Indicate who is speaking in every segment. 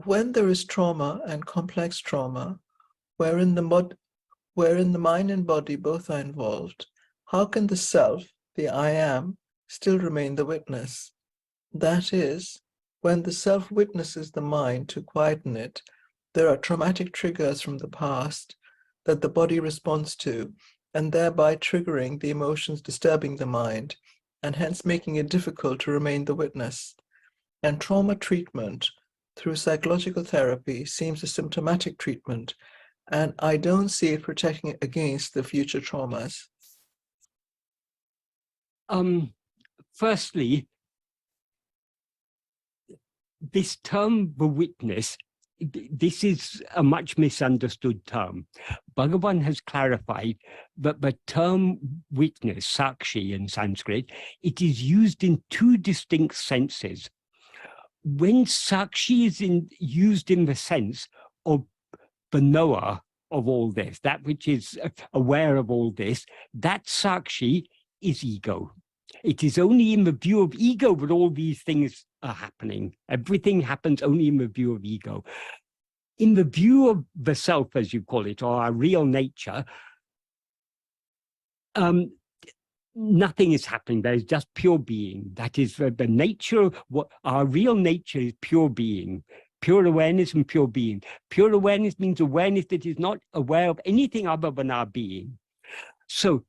Speaker 1: when there is trauma and complex trauma, wherein the mind and body both are involved, how can the self, the I am, still remain the witness? That is, when the self witnesses the mind to quieten it, there are traumatic triggers from the past that the body responds to, and thereby triggering the emotions disturbing the mind, and hence making it difficult to remain the witness. And trauma treatment through psychological therapy seems a symptomatic treatment, and I don't see it protecting against the future traumas.
Speaker 2: Firstly, this term, the witness, this is a much misunderstood term. Bhagavan has clarified that the term witness, sakshi in Sanskrit, it is used in two distinct senses. When sakshi is used in the sense of the knower of all this, that which is aware of all this, that sakshi is ego. It is only in the view of ego that all these things are happening. Everything happens only in the view of ego. In the view of the self, as you call it, or our real nature, nothing is happening. There is just pure being. That is the nature of what our real nature is, pure being, pure awareness and pure being. Pure awareness means awareness that is not aware of anything other than our being. So,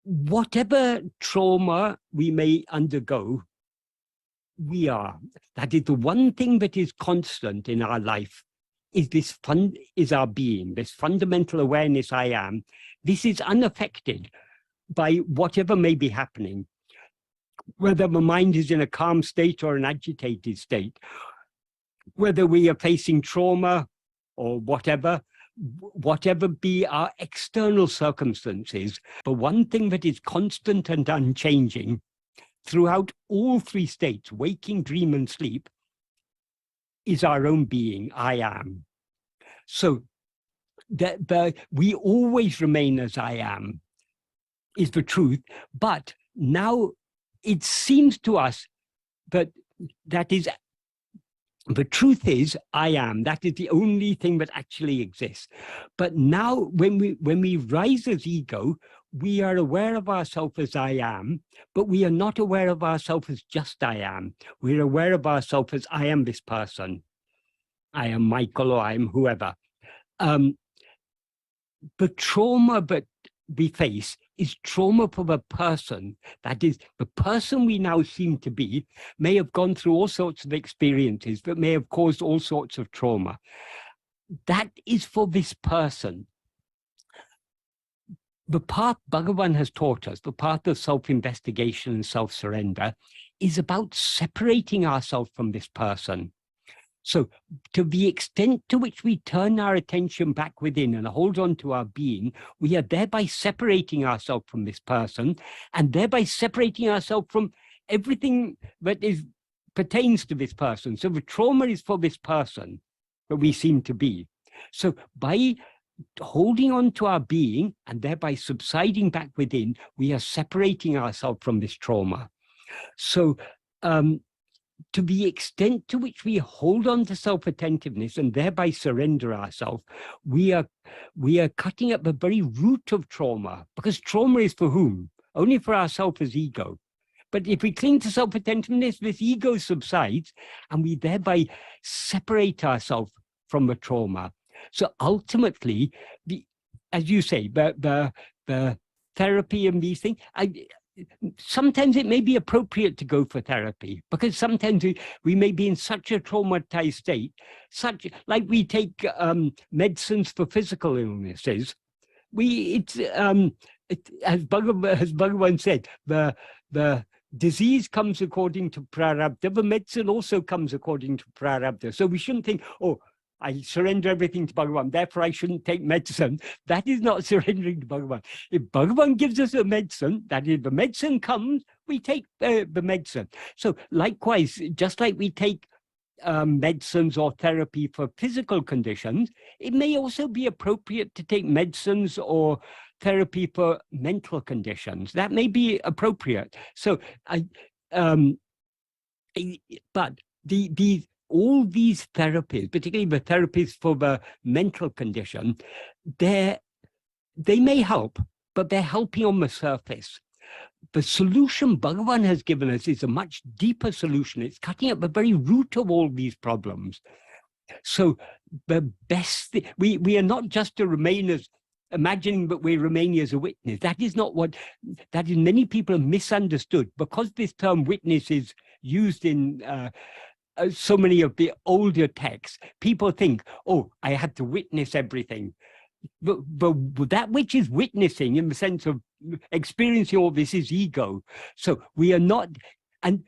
Speaker 2: whatever trauma we may undergo, we are. That is the one thing that is constant in our life, is our being, this fundamental awareness I am. This is unaffected by whatever may be happening, whether the mind is in a calm state or an agitated state, whether we are facing trauma or whatever be our external circumstances. The one thing that is constant and unchanging throughout all three states, waking, dream, and sleep, is our own being, I am. So we always remain as I am, is the truth. But now it seems to us that the truth is I am. That is the only thing that actually exists. But now when we rise as ego, we are aware of ourselves as I am, but we are not aware of ourselves as just I am. We're aware of ourselves as I am this person. I am Michael, or I am whoever. The trauma that we face is trauma for the person. That is, the person we now seem to be may have gone through all sorts of experiences that may have caused all sorts of trauma. That is for this person. The path Bhagavan has taught us, the path of self-investigation and self-surrender, is about separating ourselves from this person. So to the extent to which we turn our attention back within and hold on to our being, we are thereby separating ourselves from this person, and thereby separating ourselves from everything that pertains to this person. So the trauma is for this person that we seem to be. So by holding on to our being and thereby subsiding back within, we are separating ourselves from this trauma. So to the extent to which we hold on to self-attentiveness and thereby surrender ourselves, we are cutting at the very root of trauma, because trauma is for whom? Only for ourselves as ego. But if we cling to self-attentiveness, this ego subsides, and we thereby separate ourselves from the trauma. So ultimately, as you say, the therapy and these things, sometimes it may be appropriate to go for therapy, because sometimes we may be in such a traumatized state, like we take medicines for physical illnesses. As Bhagavan said, the disease comes according to prarabdha, the medicine also comes according to prarabdha. So we shouldn't think, oh, I surrender everything to Bhagavan, therefore I shouldn't take medicine. That is not surrendering to Bhagavan. If Bhagavan gives us a medicine, that is, the medicine comes, we take the medicine. So likewise, just like we take medicines or therapy for physical conditions, it may also be appropriate to take medicines or therapy for mental conditions. That may be appropriate. So but all these therapies, particularly the therapies for the mental condition, they may help, but they're helping on the surface. The solution Bhagavan has given us is a much deeper solution. It's cutting at the very root of all these problems. So the best thing, we are not just to remain as, imagining that we're remaining as a witness. That is not what, that is, many people have misunderstood. Because this term witness is used in so many of the older texts, people think, oh, I have to witness everything. But that which is witnessing in the sense of experiencing all this is ego. So we are not, and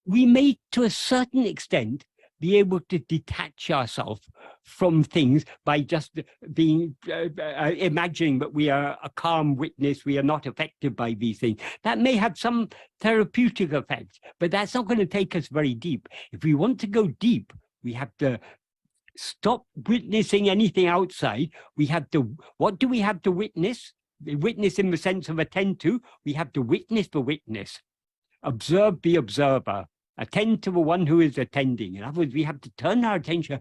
Speaker 2: we may to a certain extent be able to detach ourselves from things by just being imagining that we are a calm witness, we are not affected by these things. That may have some therapeutic effect, but that's not going to take us very deep. If we want to go deep, we have to stop witnessing anything outside. We have to, what do we have to witness? Witness in the sense of attend to. We have to witness the witness. Observe the observer. Attend to the one who is attending. In other words, we have to turn our attention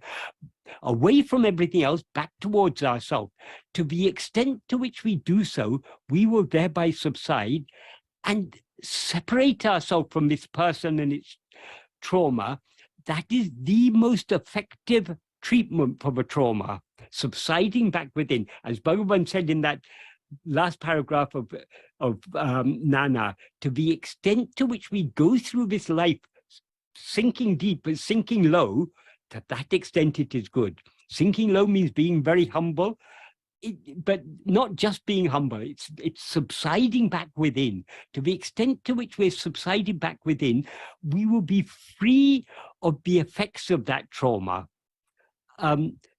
Speaker 2: away from everything else, back towards ourselves. To the extent to which we do so, we will thereby subside and separate ourselves from this person and its trauma. That is the most effective treatment for the trauma, subsiding back within. As Bhagavan said in that last paragraph of Nana, to the extent to which we go through this life sinking deep but sinking low, to that extent it is good. Sinking low means being very humble, but not just being humble, it's subsiding back within. To the extent to which we're subsiding back within, we will be free of the effects of that trauma.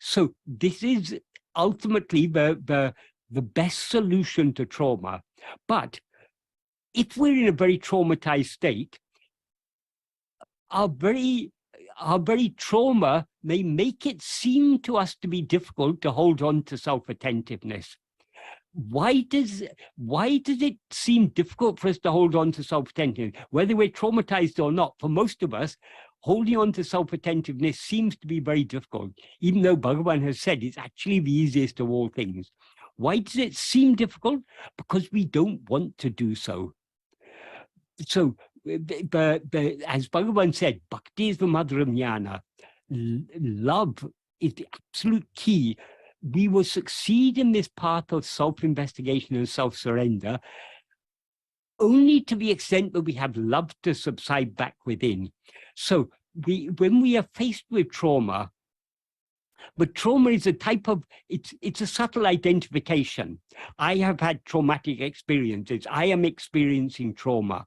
Speaker 2: So this is ultimately the best solution to trauma. But if we're in a very traumatized state, our very trauma may make it seem to us to be difficult to hold on to self-attentiveness. Why does it seem difficult for us to hold on to self-attentiveness? Whether we're traumatized or not, for most of us, holding on to self-attentiveness seems to be very difficult, even though Bhagavan has said it's actually the easiest of all things. Why does it seem difficult? Because we don't want to do so. So, as Bhagavan said, bhakti is the mother of jnana. Love is the absolute key. We will succeed in this path of self-investigation and self-surrender only to the extent that we have love to subside back within. So when we are faced with trauma, but trauma is a type of, it's a subtle identification. I have had traumatic experiences. I am experiencing trauma.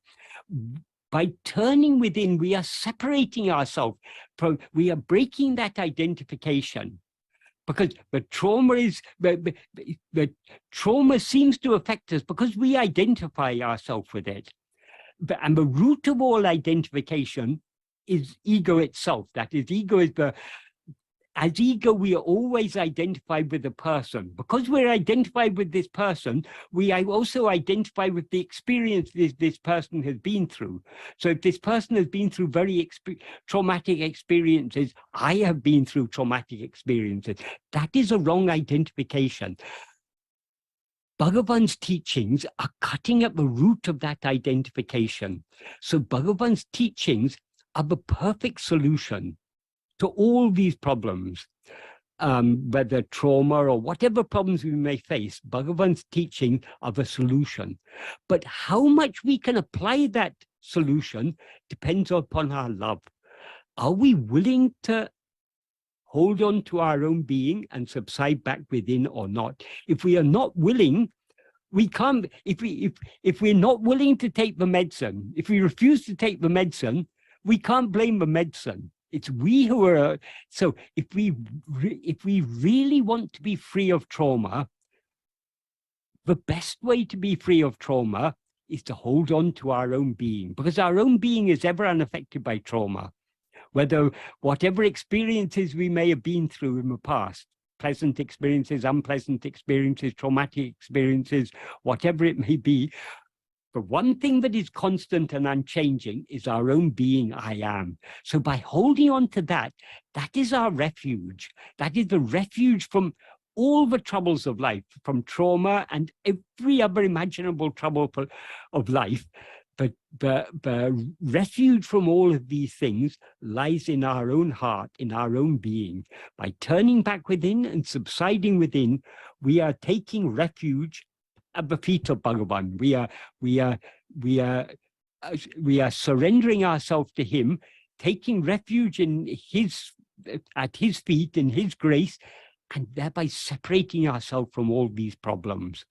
Speaker 2: By turning within, we are separating ourselves from, we are breaking that identification. Because the trauma is, the trauma seems to affect us because we identify ourselves with it. And the root of all identification is ego itself. That is, ego is as ego, we are always identified with a person. Because we're identified with this person, we also identify with the experience this person has been through. So if this person has been through very traumatic experiences, I have been through traumatic experiences. That is a wrong identification. Bhagavan's teachings are cutting at the root of that identification. So Bhagavan's teachings are the perfect solution to all these problems, whether trauma or whatever problems we may face. Bhagavan's teaching are the solution. But how much we can apply that solution depends upon our love. Are we willing to hold on to our own being and subside back within or not? If we are not willing, we can't, if we're not willing to take the medicine, if we refuse to take the medicine, we can't blame the medicine. It's we who are, so if we really want to be free of trauma, the best way to be free of trauma is to hold on to our own being, because our own being is ever unaffected by trauma. Whatever experiences we may have been through in the past, pleasant experiences, unpleasant experiences, traumatic experiences, whatever it may be, The one thing that is constant and unchanging is our own being, I am. So by holding on to that, that is our refuge. That is the refuge from all the troubles of life, from trauma and every other imaginable trouble of life. But the refuge from all of these things lies in our own heart, in our own being. By turning back within and subsiding within, we are taking refuge at the feet of Bhagavan. We are surrendering ourselves to him, taking refuge in at his feet, in his grace, and thereby separating ourselves from all these problems.